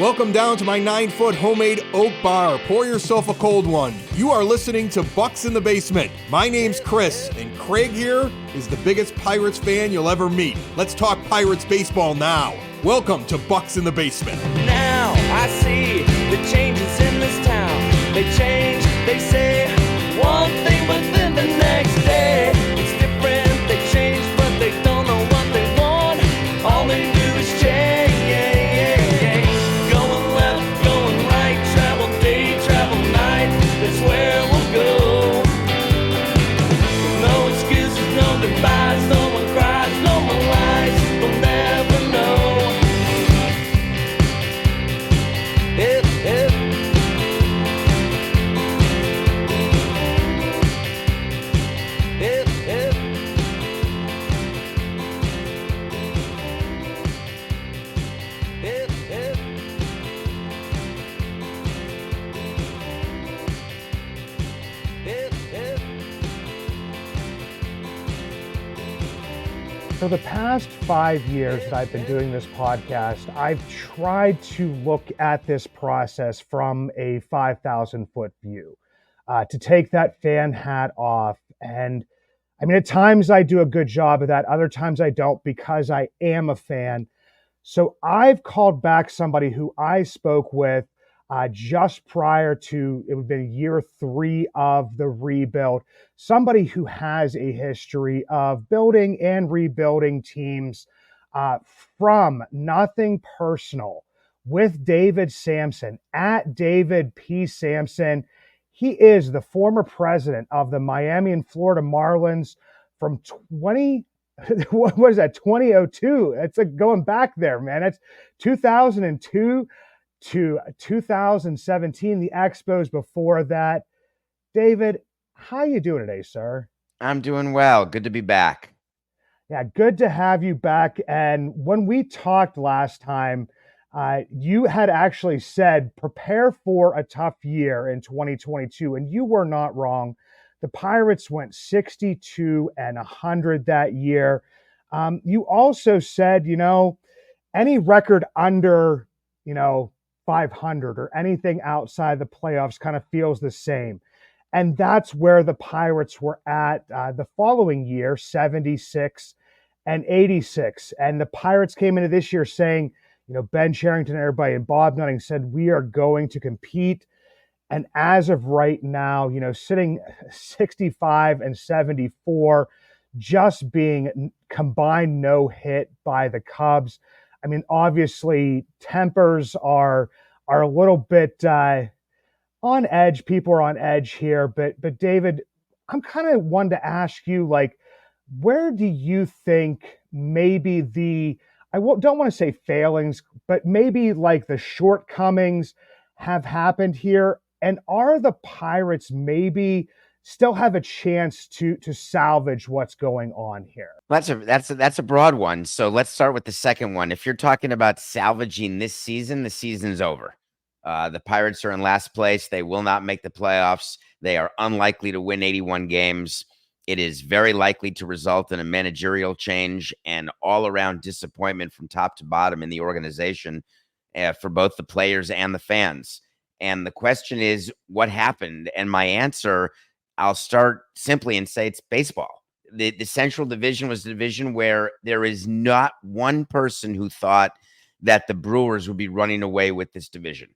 Welcome down to my 9-foot homemade oak bar. Pour yourself a cold one. You are listening to Bucs in the Basement. My name's Chris, and Craig here is the biggest Pirates fan you'll ever meet. Let's talk Pirates baseball now. Welcome to Bucs in the Basement. Now I see the changes in this town. They change, they say one thing, but then the next day it's different. They change, but they don't know what they want. All they do is change. Going left, going right, travel day, travel night. That's where we'll go. No excuses, no goodbyes, no one cries, no more lies. We'll never know. For the past 5 years that I've been doing this podcast, I've tried to look at this process from a 5,000-foot view, to take that fan hat off. And I mean, at times I do a good job of that. Other times I don't, because I am a fan. So I've called back somebody who I spoke with just prior to, it would be year 3 of the rebuild, somebody who has a history of building and rebuilding teams from nothing personal, with David Samson at David P. Samson. He is the former president of the Miami and Florida Marlins from 2002. It's like going back there, man. It's 2002 to 2017, the Expos before that. David, how you doing today, sir? I'm doing well. Good to be back. Yeah, good to have you back. And when we talked last time, you had actually said, prepare for a tough year in 2022, and you were not wrong. The Pirates went 62-100 that year. You also said, any record under, 500 or anything outside the playoffs kind of feels the same. And that's where the Pirates were at the following year, 76-86. And the Pirates came into this year saying, Ben Cherington, everybody, and Bob Nutting said, we are going to compete. And as of right now, sitting 65-74, just being combined no hit by the Cubs. I mean, obviously, tempers are a little bit on edge. People are on edge here. But David, I'm kind of one to ask you, where do you think maybe don't want to say failings, but maybe the shortcomings have happened here? And are the Pirates maybe still have a chance to salvage what's going on here? That's a broad one. So let's start with the second one. If you're talking about salvaging this season, the season's over. The Pirates are in last place. They will not make the playoffs. They are unlikely to win 81 games. It is very likely to result in a managerial change and all-around disappointment from top to bottom in the organization for both the players and the fans. And the question is, what happened? And my answer, I'll start simply and say it's baseball. The Central Division was a division where there is not one person who thought that the Brewers would be running away with this division.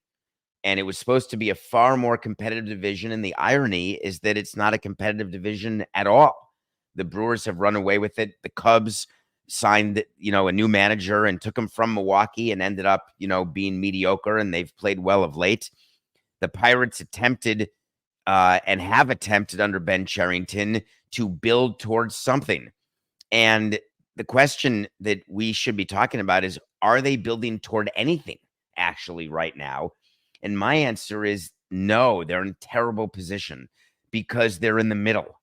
And it was supposed to be a far more competitive division. And the irony is that it's not a competitive division at all. The Brewers have run away with it. The Cubs signed, a new manager and took him from Milwaukee and ended up, being mediocre, and they've played well of late. The Pirates attempted and have attempted under Ben Cherington to build towards something. And the question that we should be talking about is, are they building toward anything actually right now? And my answer is no, they're in a terrible position because they're in the middle.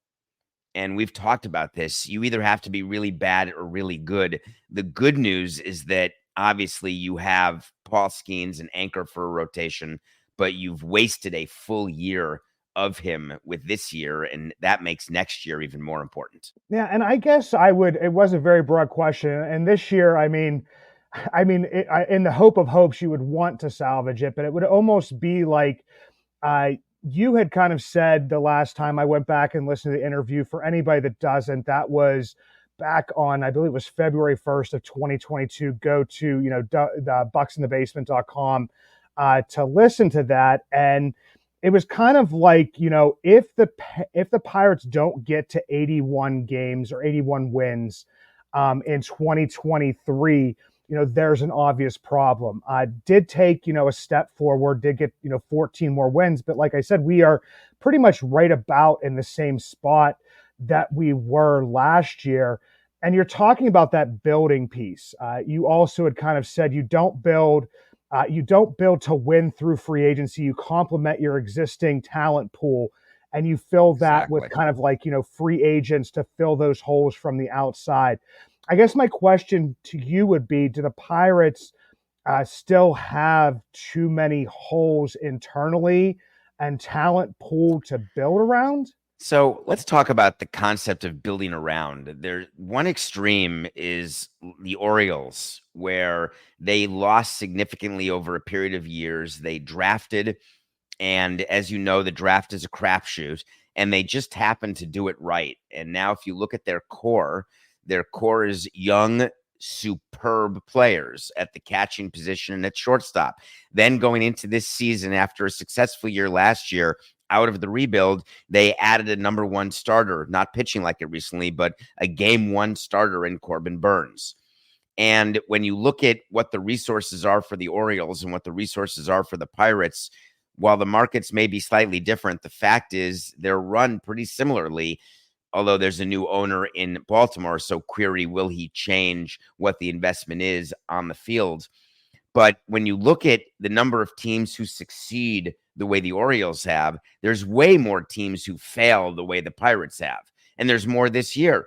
And we've talked about this. You either have to be really bad or really good. The good news is that obviously you have Paul Skeens, an anchor for a rotation, but you've wasted a full year of him with this year, and that makes next year even more important. Yeah, and I guess it was a very broad question. And this year, I mean, I mean, in the hope of hopes, you would want to salvage it, but it would almost be like uh, you had kind of said the last time I went back and listened to the interview. For anybody that doesn't, that was back on, I believe it was February 1st of 2022. Go to, the bucksinthebasement.com to listen to that. And it was kind of like, if the Pirates don't get to 81 games or 81 wins in 2023, there's an obvious problem. Did take, a step forward, did get, 14 more wins. But like I said, we are pretty much right about in the same spot that we were last year. And you're talking about that building piece. You also had kind of said you don't build to win through free agency. You complement your existing talent pool and you fill that Exactly. with kind of like, free agents to fill those holes from the outside. I guess my question to you would be, do the Pirates still have too many holes internally and talent pool to build around? So let's talk about the concept of building around. There, one extreme is the Orioles, where they lost significantly over a period of years. They drafted, and as you know, the draft is a crapshoot, and they just happened to do it right. And now, if you look at their core is young, superb players at the catching position and at shortstop. Then going into this season, after a successful year last year, out of the rebuild, they added a number one starter, not pitching like it recently, but a game one starter in Corbin Burns. And when you look at what the resources are for the Orioles and what the resources are for the Pirates, while the markets may be slightly different, the fact is they're run pretty similarly, although there's a new owner in Baltimore. So query, will he change what the investment is on the field? But when you look at the number of teams who succeed the way the Orioles have, there's way more teams who fail the way the Pirates have. And there's more this year.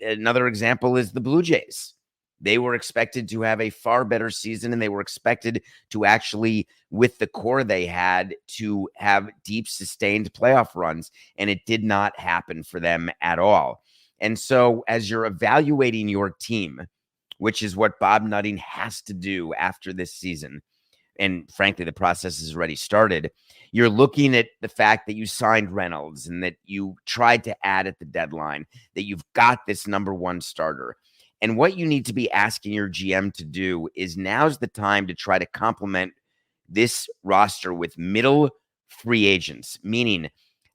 Another example is the Blue Jays. They were expected to have a far better season, and they were expected to actually, with the core they had, to have deep, sustained playoff runs. And it did not happen for them at all. And so as you're evaluating your team, which is what Bob Nutting has to do after this season, and frankly, the process has already started, you're looking at the fact that you signed Reynolds and that you tried to add at the deadline, that you've got this number one starter. And what you need to be asking your GM to do is, now's the time to try to complement this roster with middle free agents, meaning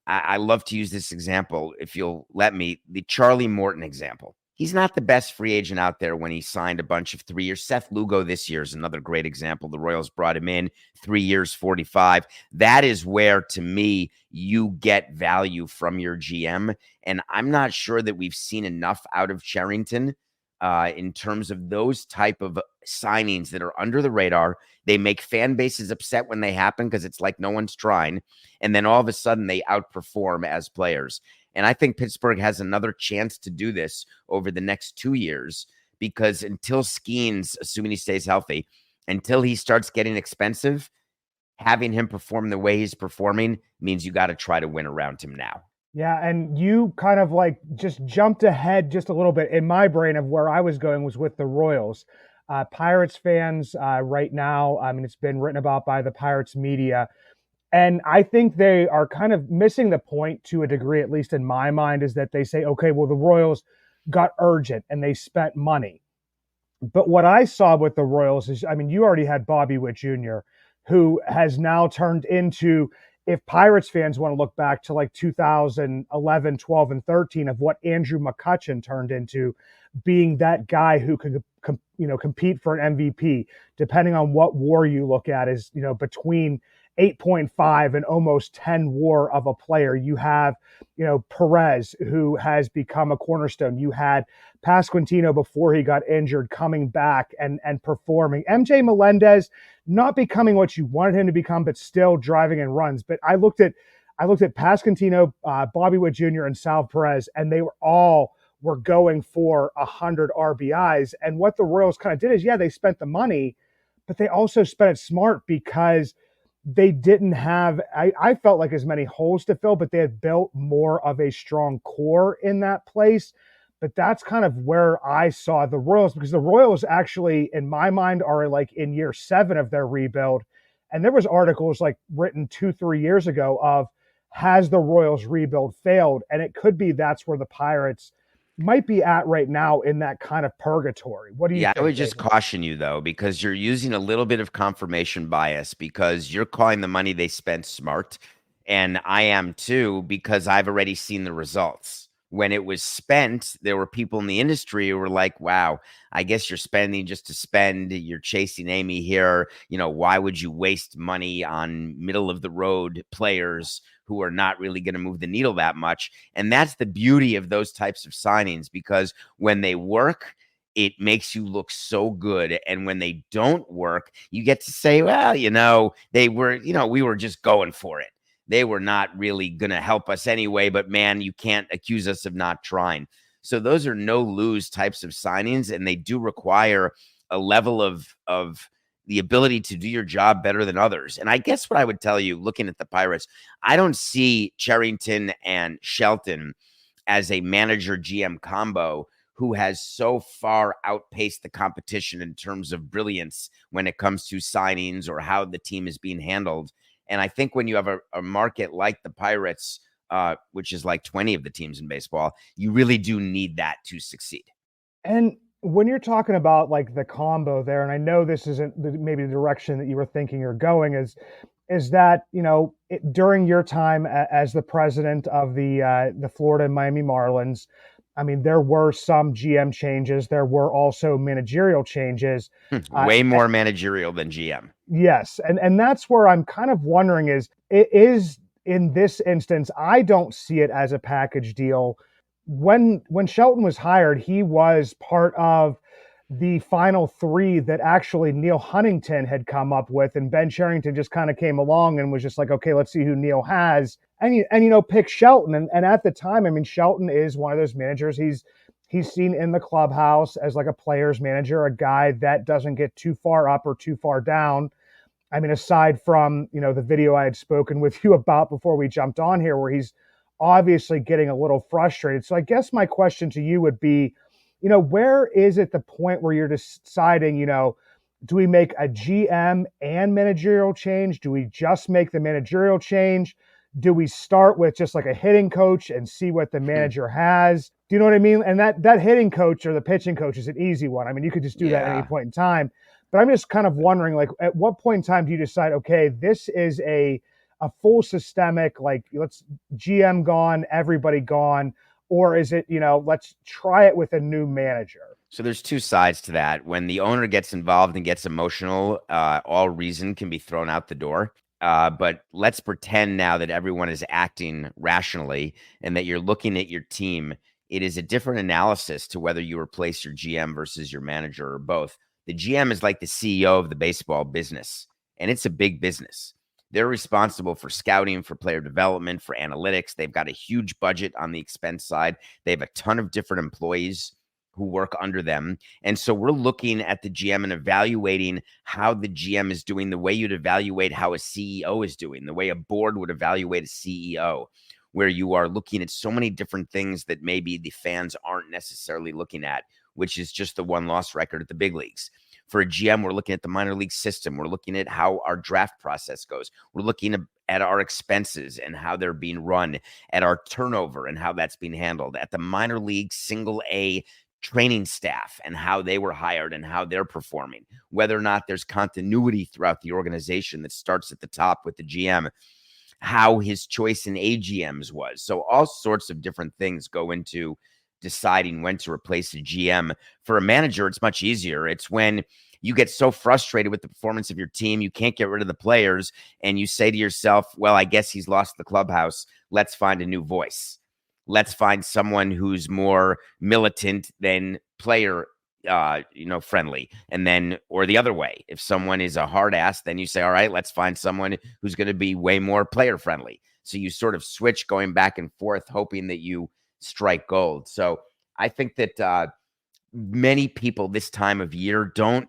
I love to use this example, if you'll let me, the Charlie Morton example. He's not the best free agent out there when he signed a bunch of 3 years. Seth Lugo this year is another great example. The Royals brought him in, 3 years, 45. That is where, to me, you get value from your GM. And I'm not sure that we've seen enough out of Cherington in terms of those type of signings that are under the radar. They make fan bases upset when they happen because it's like no one's trying. And then all of a sudden they outperform as players. And I think Pittsburgh has another chance to do this over the next 2 years, because until Skeens, assuming he stays healthy, until he starts getting expensive, having him perform the way he's performing means you got to try to win around him now. Yeah, and you kind of like just jumped ahead just a little bit in my brain of where I was going was with the Royals. Pirates fans right now, I mean, it's been written about by the Pirates media. And I think they are kind of missing the point to a degree, at least in my mind, is that they say, okay, well, the Royals got urgent and they spent money. But what I saw with the Royals is, I mean, you already had Bobby Witt Jr., who has now turned into, if Pirates fans want to look back to like 2011, 12, and 13 of what Andrew McCutchen turned into, being that guy who could compete for an MVP, depending on what WAR you look at, is between 8.5 and almost 10 WAR of a player. You have Perez, who has become a cornerstone. You had Pasquantino before he got injured coming back and performing. MJ Melendez not becoming what you wanted him to become, but still driving in runs. But I looked at Pasquantino, Bobby Witt Jr., and Sal Perez, and they were going for 100 RBIs. And what the Royals kind of did is, yeah, they spent the money, but they also spent it smart, because they didn't have, I felt like, as many holes to fill, but they had built more of a strong core in that place. But that's kind of where I saw the Royals, because the Royals actually, in my mind, are like in year 7 of their rebuild. And there was articles like written 2-3 years ago of, has the Royals rebuild failed? And it could be that's where the Pirates might be at right now, in that kind of purgatory. What do you Yeah, think, I would just David? caution you though, because you're using a little bit of confirmation bias because you're calling the money they spent smart. And I am too, because I've already seen the results. When it was spent, there were people in the industry who were like, wow, I guess you're spending just to spend. You're chasing Amy here. You know, why would you waste money on middle of the road players who are not really going to move the needle that much? And that's the beauty of those types of signings, because when they work, it makes you look so good. And when they don't work, you get to say, well, they were, we were just going for it. They were not really going to help us anyway, but man, you can't accuse us of not trying. So those are no lose types of signings, and they do require a level of the ability to do your job better than others. And I guess what I would tell you, looking at the Pirates, I don't see Cherington and Shelton as a manager GM combo who has so far outpaced the competition in terms of brilliance when it comes to signings or how the team is being handled. And I think when you have a market like the Pirates, which is like 20 of the teams in baseball, you really do need that to succeed. And when you're talking about like the combo there, and I know this isn't maybe the direction that you were thinking or going, is that, during your time as the president of the Florida and Miami Marlins, I mean, there were some GM changes. There were also managerial changes. Way more managerial than GM. Yes. And that's where I'm kind of wondering is in this instance, I don't see it as a package deal. When Shelton was hired, he was part of the final 3 that actually Neil Huntington had come up with, and Ben Cherington just kind of came along and was just like, okay, let's see who Neil has, and pick Shelton. And at the time, I mean, Shelton is one of those managers. He's seen in the clubhouse as like a player's manager, a guy that doesn't get too far up or too far down. I mean, aside from, the video I had spoken with you about before we jumped on here, where he's obviously getting a little frustrated. So I guess my question to you would be, where is it the point where you're deciding, do we make a GM and managerial change? Do we just make the managerial change? Do we start with just like a hitting coach and see what the manager has? Do you know what I mean? And that hitting coach or the pitching coach is an easy one. I mean, you could just do that at any point in time. But I'm just kind of wondering, like, at what point in time do you decide, okay, this is a full systemic, like, let's GM gone, everybody gone, or is it, let's try it with a new manager? So there's 2 sides to that. When the owner gets involved and gets emotional, all reason can be thrown out the door. But let's pretend now that everyone is acting rationally and that you're looking at your team. It is a different analysis to whether you replace your GM versus your manager or both. The GM is like the CEO of the baseball business, and it's a big business. They're responsible for scouting, for player development, for analytics. They've got a huge budget on the expense side. They have a ton of different employees who work under them. And so we're looking at the GM and evaluating how the GM is doing the way you'd evaluate how a CEO is doing, the way a board would evaluate a CEO, where you are looking at so many different things that maybe the fans aren't necessarily looking at, which is just the 1-loss record at the big leagues. For a GM, we're looking at the minor league system. We're looking at how our draft process goes. We're looking at our expenses and how they're being run, at our turnover and how that's being handled, at the minor league single A training staff and how they were hired and how they're performing, whether or not there's continuity throughout the organization that starts at the top with the GM, how his choice in AGMs was. So all sorts of different things go into deciding when to replace a GM. For a manager, it's much easier. It's when you get so frustrated with the performance of your team, you can't get rid of the players, and you say to yourself, well, I guess he's lost the clubhouse. Let's find a new voice. Let's find someone who's more militant than player friendly. And then, or the other way, if someone is a hard ass, then you say, all right, let's find someone who's going to be way more player friendly. So you sort of switch going back and forth, hoping that you strike gold. So I think that many people this time of year don't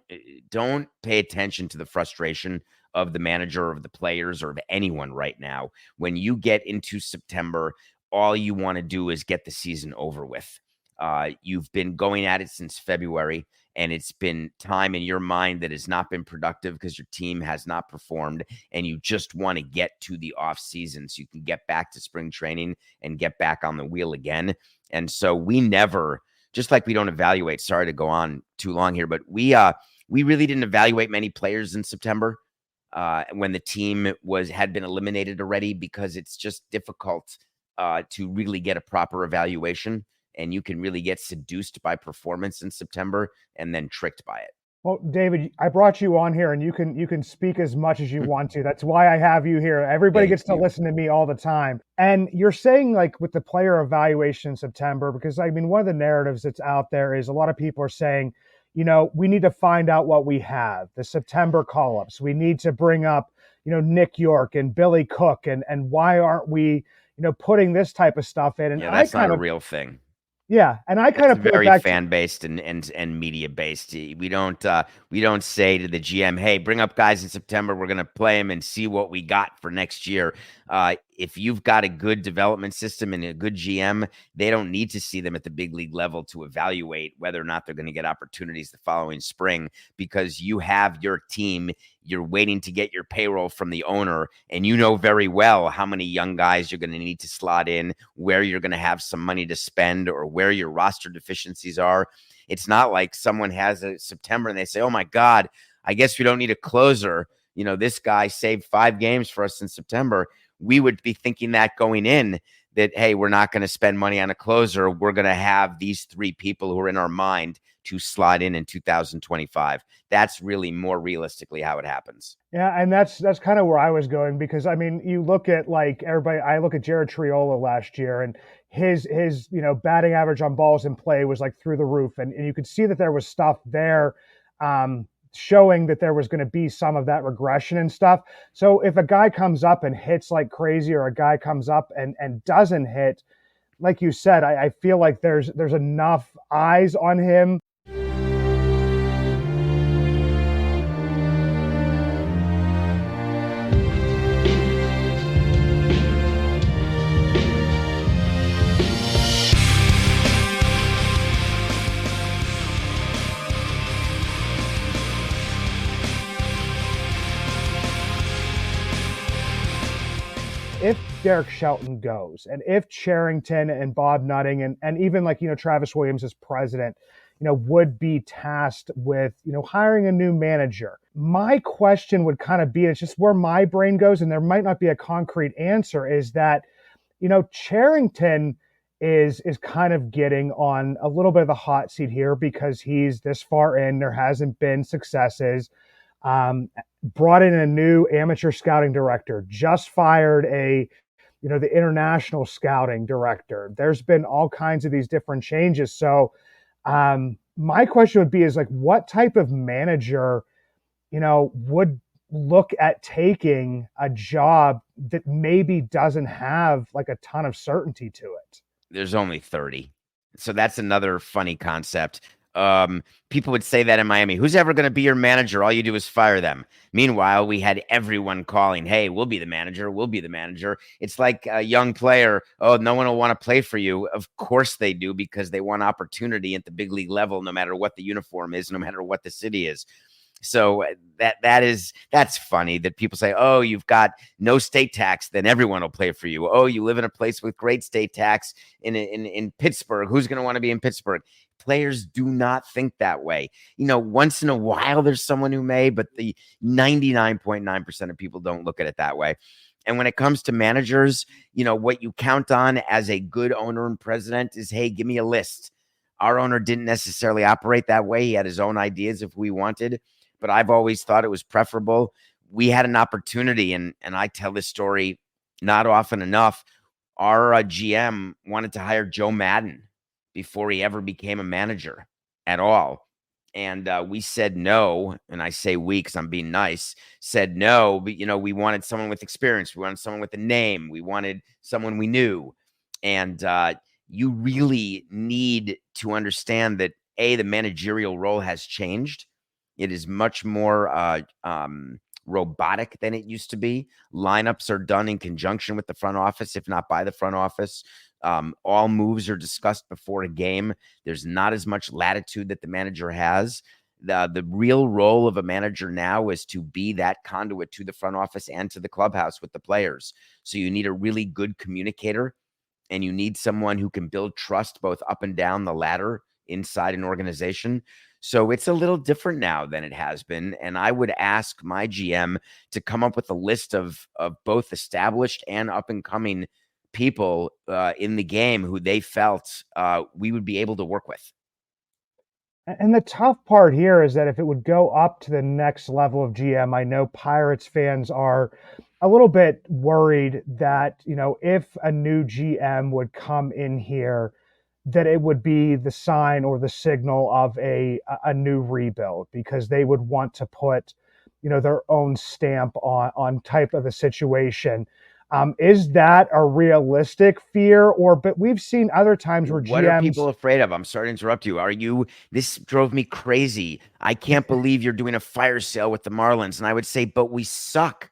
pay attention to the frustration of the manager or of the players or of anyone right now. When you get into September, all you want to do is get the season over with. You've been going at it since February, and it's been time in your mind that has not been productive because your team has not performed, and you just want to get to the off season so you can get back to spring training and get back on the wheel again. And so we never, just like we don't evaluate, sorry to go on too long here, but we really didn't evaluate many players in September when the team had been eliminated already, because it's just difficult to really get a proper evaluation, and you can really get seduced by performance in September and then tricked by it. Well, David, I brought you on here, and you can speak as much as you want to. That's why I have you here. Everybody gets to listen to me all the time. And you're saying, like, with the player evaluation in September, because I mean, one of the narratives that's out there is a lot of people are saying, we need to find out what we have, the September call-ups. We need to bring up, Nick York and Billy Cook, and why aren't we, putting this type of stuff in? And yeah, that's not a real thing. Yeah, and I kind of put very it back fan based and media based. We don't say to the GM, "Hey, bring up guys in September. We're going to play them and see what we got for next year." If you've got a good development system and a good GM, they don't need to see them at the big league level to evaluate whether or not they're going to get opportunities the following spring, because you have your team. You're waiting to get your payroll from the owner, and you know very well how many young guys you're going to need to slot in, where you're going to have some money to spend, or where your roster deficiencies are. It's not like someone has a September and they say, "Oh my God, I guess we don't need a closer. This guy saved 5 games for us in September." We would be thinking that going in, that, hey, we're not going to spend money on a closer. We're going to have these 3 people who are in our mind to slide in 2025. That's really more realistically how it happens. Yeah, and that's kind of where I was going, because I mean, you look at, like, everybody. I look at Jared Triola last year, and his batting average on balls in play was like through the roof, and you could see that there was stuff there showing that there was going to be some of that regression and stuff. So if a guy comes up and hits like crazy, or a guy comes up and doesn't hit, like you said, I feel like there's enough eyes on him. If Derek Shelton goes, and if Cherington and Bob Nutting and even, like, Travis Williams as president, would be tasked with, hiring a new manager, my question would kind of be, it's just where my brain goes, and there might not be a concrete answer, is that, Cherington is kind of getting on a little bit of the hot seat here because he's this far in. There hasn't been successes. Brought in a new amateur scouting director, just fired the international scouting director. There's been all kinds of these different changes. So my question would be, is like, what type of manager, would look at taking a job that maybe doesn't have like a ton of certainty to it? There's only 30. So that's another funny concept. People would say that in Miami, who's ever going to be your manager? All you do is fire them. Meanwhile, we had everyone calling, "Hey, we'll be the manager. We'll be the manager." It's like a young player. "Oh, no one will want to play for you." Of course they do, because they want opportunity at the big league level, no matter what the uniform is, no matter what the city is. So that's funny that people say, "Oh, you've got no state tax, then everyone will play for you. Oh, you live in a place with great state tax in Pittsburgh. Who's going to want to be in Pittsburgh?" Players do not think that way. Once in a while there's someone who may, but the 99.9% of people don't look at it that way. And when it comes to managers, what you count on as a good owner and president is, hey, give me a list. Our owner didn't necessarily operate that way. He had his own ideas if we wanted, but I've always thought it was preferable. We had an opportunity, and I tell this story not often enough. Our GM wanted to hire Joe Madden before he ever became a manager at all. And we said no. And I say we because I'm being nice, said no. But, we wanted someone with experience. We wanted someone with a name. We wanted someone we knew. And you really need to understand that, A, the managerial role has changed. It is much more robotic than it used to be. Lineups are done in conjunction with the front office, if not by the front office. All moves are discussed before a game. There's not as much latitude that the manager has. The real role of a manager now is to be that conduit to the front office and to the clubhouse with the players. So you need a really good communicator, and you need someone who can build trust both up and down the ladder inside an organization. So it's a little different now than it has been. And I would ask my GM to come up with a list of both established and up and coming people in the game who they felt we would be able to work with. And the tough part here is that if it would go up to the next level of GM, I know Pirates fans are a little bit worried that, if a new GM would come in here, that it would be the sign or the signal of a new rebuild, because they would want to put, their own stamp on type of the situation. Is that a realistic fear? But we've seen other times where What GMs... are people afraid of? I'm sorry to interrupt you. This drove me crazy. I can't believe you're doing a fire sale with the Marlins. And I would say, but we suck.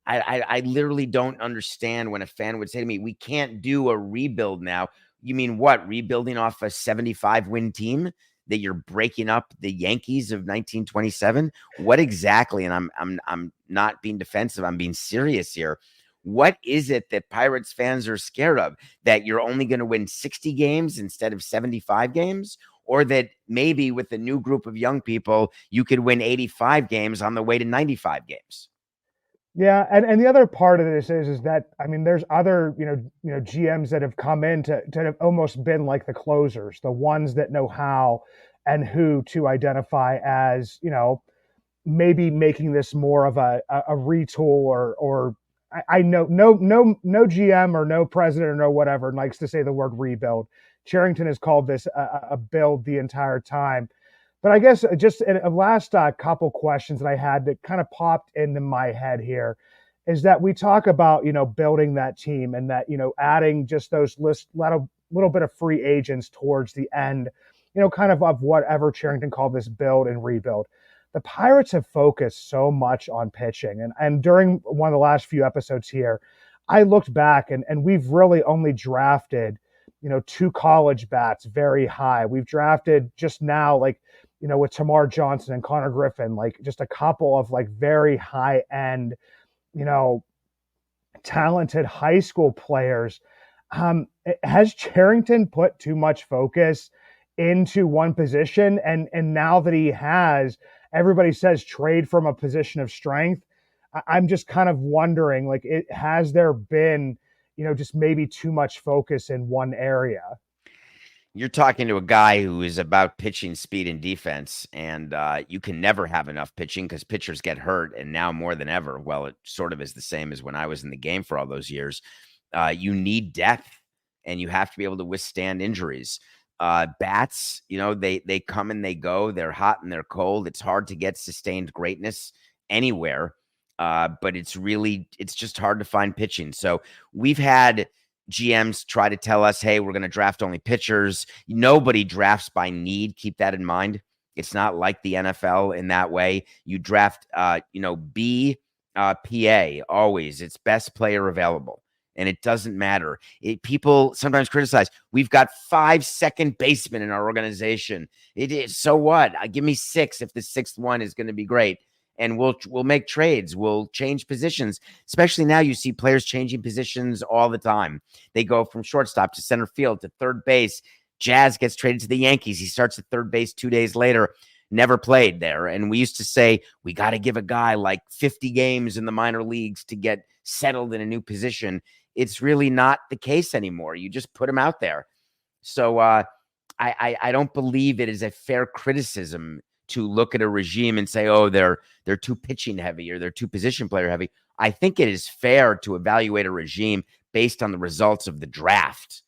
I literally don't understand when a fan would say to me, we can't do a rebuild now. You mean what? Rebuilding off a 75-win team that you're breaking up the Yankees of 1927? What exactly? And I'm not being defensive. I'm being serious here. What is it that Pirates fans are scared of? That you're only going to win 60 games instead of 75 games? Or that maybe with a new group of young people, you could win 85 games on the way to 95 games? Yeah, and the other part of this is that, I mean, there's other GMs that have come in to have almost been like the closers, the ones that know how and who to identify as maybe making this more of a retool or I know no GM or no president or no whatever likes to say the word rebuild. Charrington has called this a build the entire time. But I guess just a last couple questions that I had that kind of popped into my head here is that we talk about, building that team and that, adding just those little bit of free agents towards the end, kind of whatever Charrington called this build and rebuild. The Pirates have focused so much on pitching. And during one of the last few episodes here, I looked back and we've really only drafted, 2 college bats very high. We've drafted just now, with Tamar Johnson and Connor Griffin, just a couple of very high end, talented high school players. Has Charrington put too much focus into one position? And now that he has, everybody says trade from a position of strength. I'm just kind of wondering, has there been, just maybe too much focus in one area? You're talking to a guy who is about pitching, speed, and defense, and you can never have enough pitching because pitchers get hurt, and now more than ever, well, it sort of is the same as when I was in the game for all those years. You need depth, and you have to be able to withstand injuries. Bats, they come and they go. They're hot and they're cold. It's hard to get sustained greatness anywhere, but it's just hard to find pitching. So we've had GMs try to tell us, hey, we're going to draft only pitchers. Nobody drafts by need. Keep that in mind. It's not like the NFL in that way. You draft, PA always. It's best player available. And it doesn't matter. People sometimes criticize, we've got 5 second basemen in our organization. It is, so what? Give me 6 if the 6th one is going to be great. And we'll make trades. We'll change positions. Especially now, you see players changing positions all the time. They go from shortstop to center field to third base. Jazz gets traded to the Yankees. He starts at third base 2 days later. Never played there. And we used to say, we got to give a guy 50 games in the minor leagues to get settled in a new position. It's really not the case anymore. You just put him out there. So I don't believe it is a fair criticism to look at a regime and say, oh, they're too pitching heavy or they're too position player heavy. I think it is fair to evaluate a regime based on the results of the draft.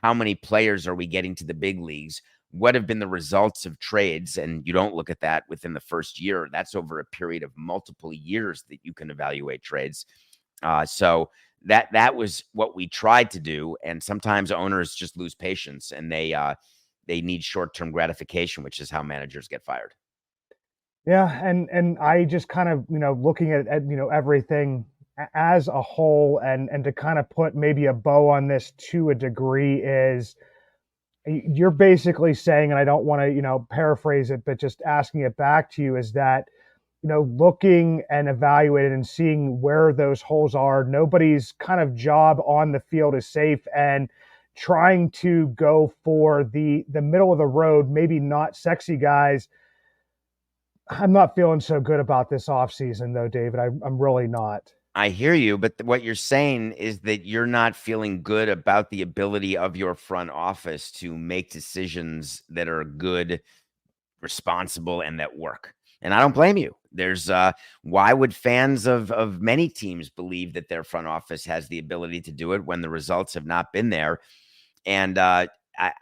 How many players are we getting to the big leagues? What have been the results of trades? And you don't look at that within the first year. That's over a period of multiple years that you can evaluate trades. So that was what we tried to do. And sometimes owners just lose patience and they need short-term gratification, which is how managers get fired. Yeah, and I just kind of looking at everything as a whole, and to kind of put maybe a bow on this to a degree, is you're basically saying, and I don't want to, paraphrase it, but just asking it back to you, is that, looking and evaluating and seeing where those holes are, nobody's kind of job on the field is safe, and trying to go for the middle of the road, maybe not sexy guys. I'm not feeling so good about this offseason, though, David. I'm really not. I hear you, but what you're saying is that you're not feeling good about the ability of your front office to make decisions that are good, responsible, and that work. And I don't blame you. There's why would fans of many teams believe that their front office has the ability to do it when the results have not been there? And I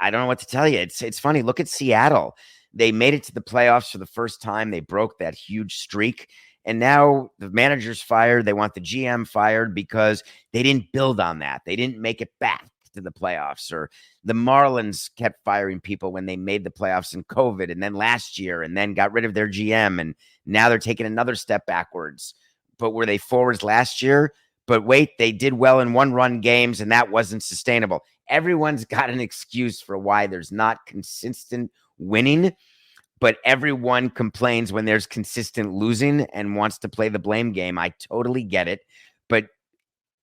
don't know what to tell you. It's funny. Look at Seattle. They made it to the playoffs for the first time. They broke that huge streak. And now the manager's fired. They want the GM fired because they didn't build on that. They didn't make it back to the playoffs. Or the Marlins kept firing people when they made the playoffs in COVID, and then last year, and then got rid of their GM. And now they're taking another step backwards. But were they forwards last year? But wait, they did well in one-run games, and that wasn't sustainable. Everyone's got an excuse for why there's not consistent winning. But everyone complains when there's consistent losing and wants to play the blame game. I totally get it. But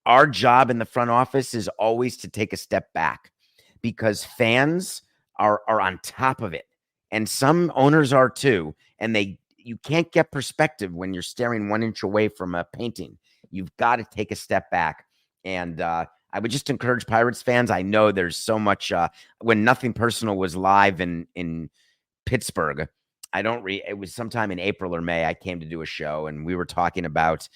our job in the front office is always to take a step back, because fans are on top of it. And some owners are too. And you can't get perspective when you're staring 1 inch away from a painting. You've got to take a step back. And I would just encourage Pirates fans. I know there's so much when Nothing Personal was live in Pittsburgh. It was sometime in April or May. I came to do a show, and we were talking about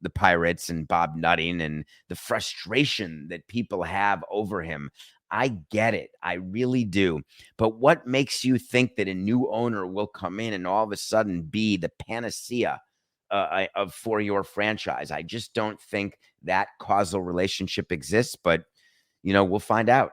the Pirates and Bob Nutting and the frustration that people have over him. I get it. I really do. But what makes you think that a new owner will come in and all of a sudden be the panacea for your franchise? I just don't think that causal relationship exists, but we'll find out.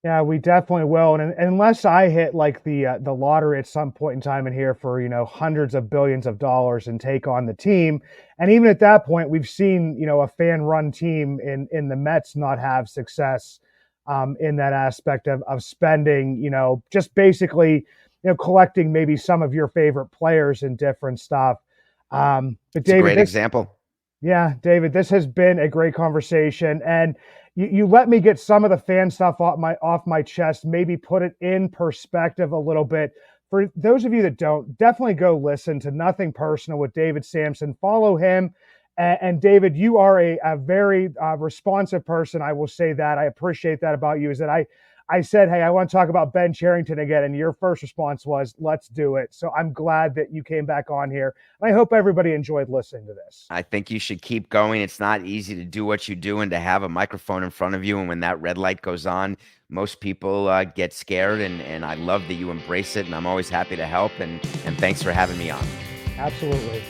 Yeah, we definitely will. And unless I hit like the lottery at some point in time in here for, hundreds of billions of dollars and take on the team. And even at that point, we've seen, a fan run team in the Mets not have success in that aspect of spending, just basically, collecting maybe some of your favorite players and different stuff. But It's David, a great example. Yeah, David, this has been a great conversation, and you let me get some of the fan stuff off my chest, maybe put it in perspective a little bit. For those of you that don't, definitely go listen to Nothing Personal with David Samson. Follow him. And David, you are a very responsive person. I will say that. I appreciate that about you, is that I said, hey, I want to talk about Ben Cherington again. And your first response was, let's do it. So I'm glad that you came back on here. And I hope everybody enjoyed listening to this. I think you should keep going. It's not easy to do what you do and to have a microphone in front of you. And when that red light goes on, most people get scared. And I love that you embrace it. And I'm always happy to help. And thanks for having me on. Absolutely.